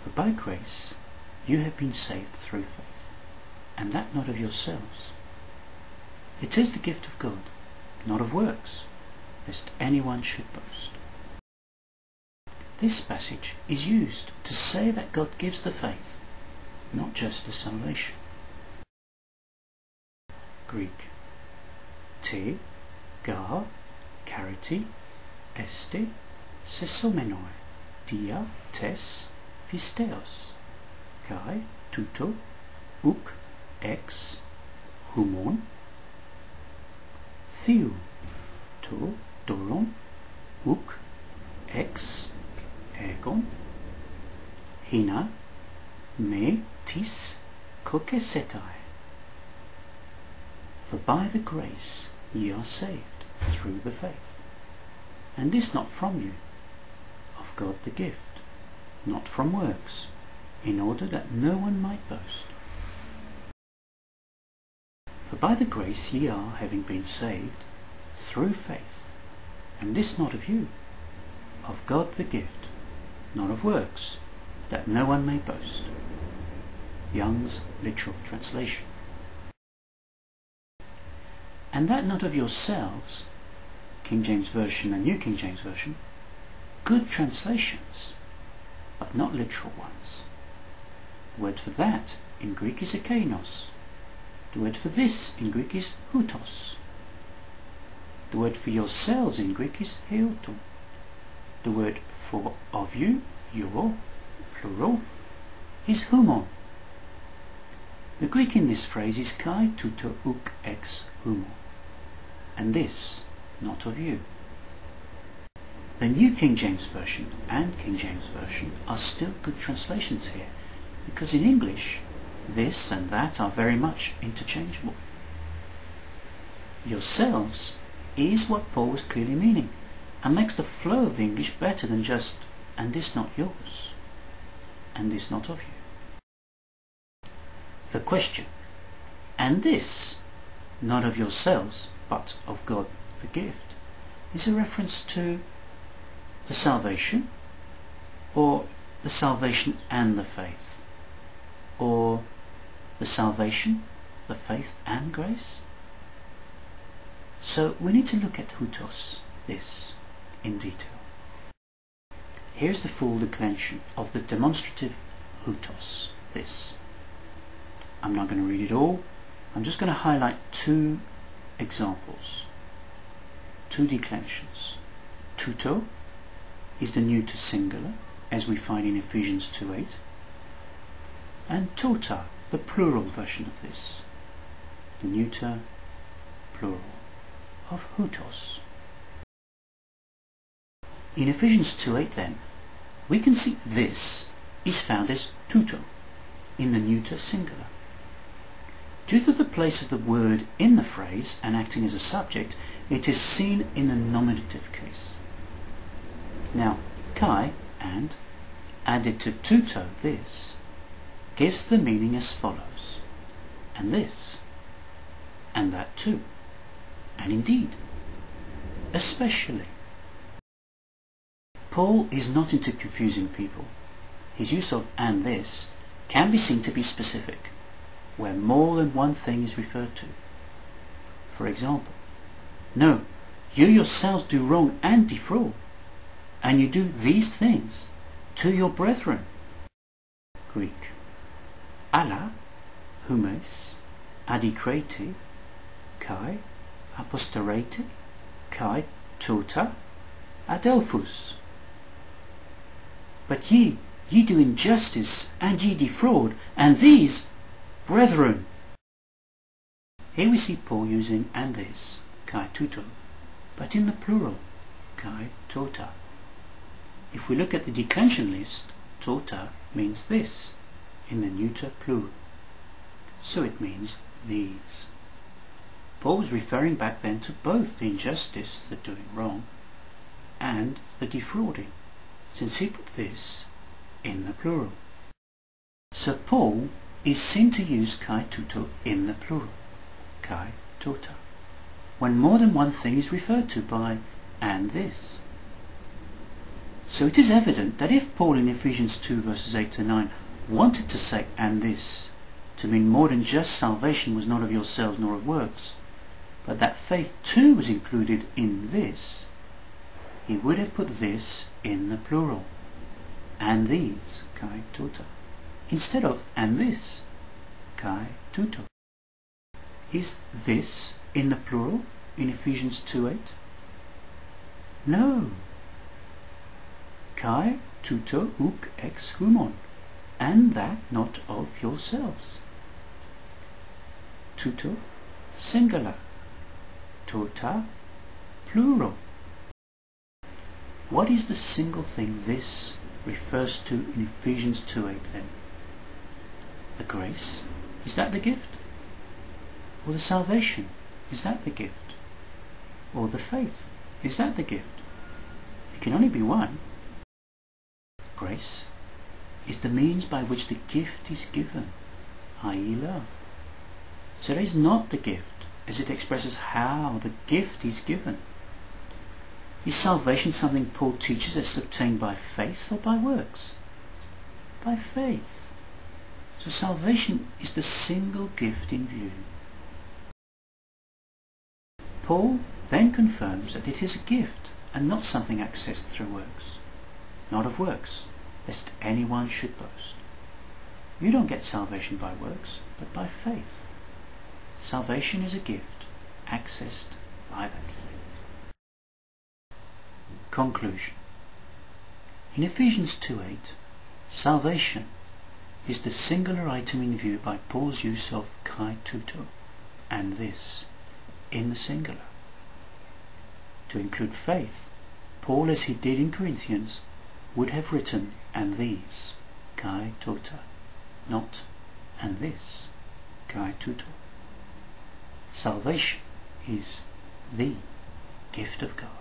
For by grace you have been saved through faith, and that not of yourselves. It is the gift of God, not of works, lest anyone should boast. This passage is used to say that God gives the faith, not just the salvation. Greek: te, ga, kariti, este, sesomenoi, dia, tes, pisteos, kai, touto, uk, ex, humon, theou, to, doron, uk, ex, egon, hina, me, tis, kokesetai. For by the grace ye are saved through the faith, and this not from you, of God the gift, not from works, in order that no one might boast. For by the grace ye are, having been saved, through faith, and this not of you, of God the gift, not of works, that no one may boast. Young's literal translation. And that not of yourselves, King James Version and New King James Version, good translations, but not literal ones. The word for that in Greek is ekeinos. The word for this in Greek is houtos. The word for yourselves in Greek is heauto. The word for of you, your, plural, is humon. The Greek in this phrase is kai touto uk ex humon, and this not of you. The New King James Version and King James Version are still good translations here, because in English this and that are very much interchangeable. Yourselves is what Paul was clearly meaning, and makes the flow of the English better than just and this not yours, and this not of you. The question, and this not of yourselves, but of God the gift, is a reference to the salvation, or the salvation and the faith, or the salvation, the faith and grace. So we need to look at houtos, this, in detail. Here's the full declension of the demonstrative houtos, this. I'm not going to read it all. I'm just going to highlight two examples, two declensions. Touto is the neuter singular, as we find in Ephesians 2:8, and tauta, the plural version of this, the neuter plural of houtos. In Ephesians 2:8 then, we can see this is found as touto in the neuter singular. Due to the place of the word in the phrase and acting as a subject, it is seen in the nominative case. Now, kai and added to touto, this, gives the meaning as follows, and this, and that too, and indeed, especially. Paul is not into confusing people. His use of and this can be seen to be specific, where more than one thing is referred to. For example, no, you yourselves do wrong and defraud, and you do these things to your brethren. Greek: alla, humes, adikrete, kai, aposterete, kai tauta, adelphus. But ye do injustice, and ye defraud, and these, brethren. Here we see Paul using and this, kai touto, but in the plural, kai tauta. If we look at the declension list, tauta means this, in the neuter plural. So it means these. Paul was referring back then to both the injustice, the doing wrong, and the defrauding, since he put this in the plural. So Paul is seen to use kai touto in the plural, kai tauta, when more than one thing is referred to by and this. So it is evident that if Paul in Ephesians 2 verses 8 to 9 wanted to say "and this" to mean more than just salvation was not of yourselves nor of works, but that faith too was included in this, he would have put this in the plural, "and these," KAI TAUTA, instead of "and this," KAI TAUTA. Is this in the plural in Ephesians 2:8? No. KAI TAUTA uk ex humon, and that not of yourselves. Touto, singular. Tauta, plural. What is the single thing this refers to in Ephesians 2:8 then? The grace? Is that the gift? Or the salvation? Is that the gift? Or the faith? Is that the gift? It can only be one. Grace is the means by which the gift is given, i.e. love. So it is not the gift, as it expresses how the gift is given. Is salvation something Paul teaches as obtained by faith or by works? By faith. So salvation is the single gift in view. Paul then confirms that it is a gift and not something accessed through works. Not of works, lest anyone should boast. You don't get salvation by works, but by faith. Salvation is a gift, accessed by that faith. Conclusion. In Ephesians 2:8, salvation is the singular item in view by Paul's use of KAI TAUTA, and this, in the singular. To include faith, Paul, as he did in Corinthians, would have written "and these," KAI TAUTA, not "and this," KAI TAUTA. Salvation is the gift of God.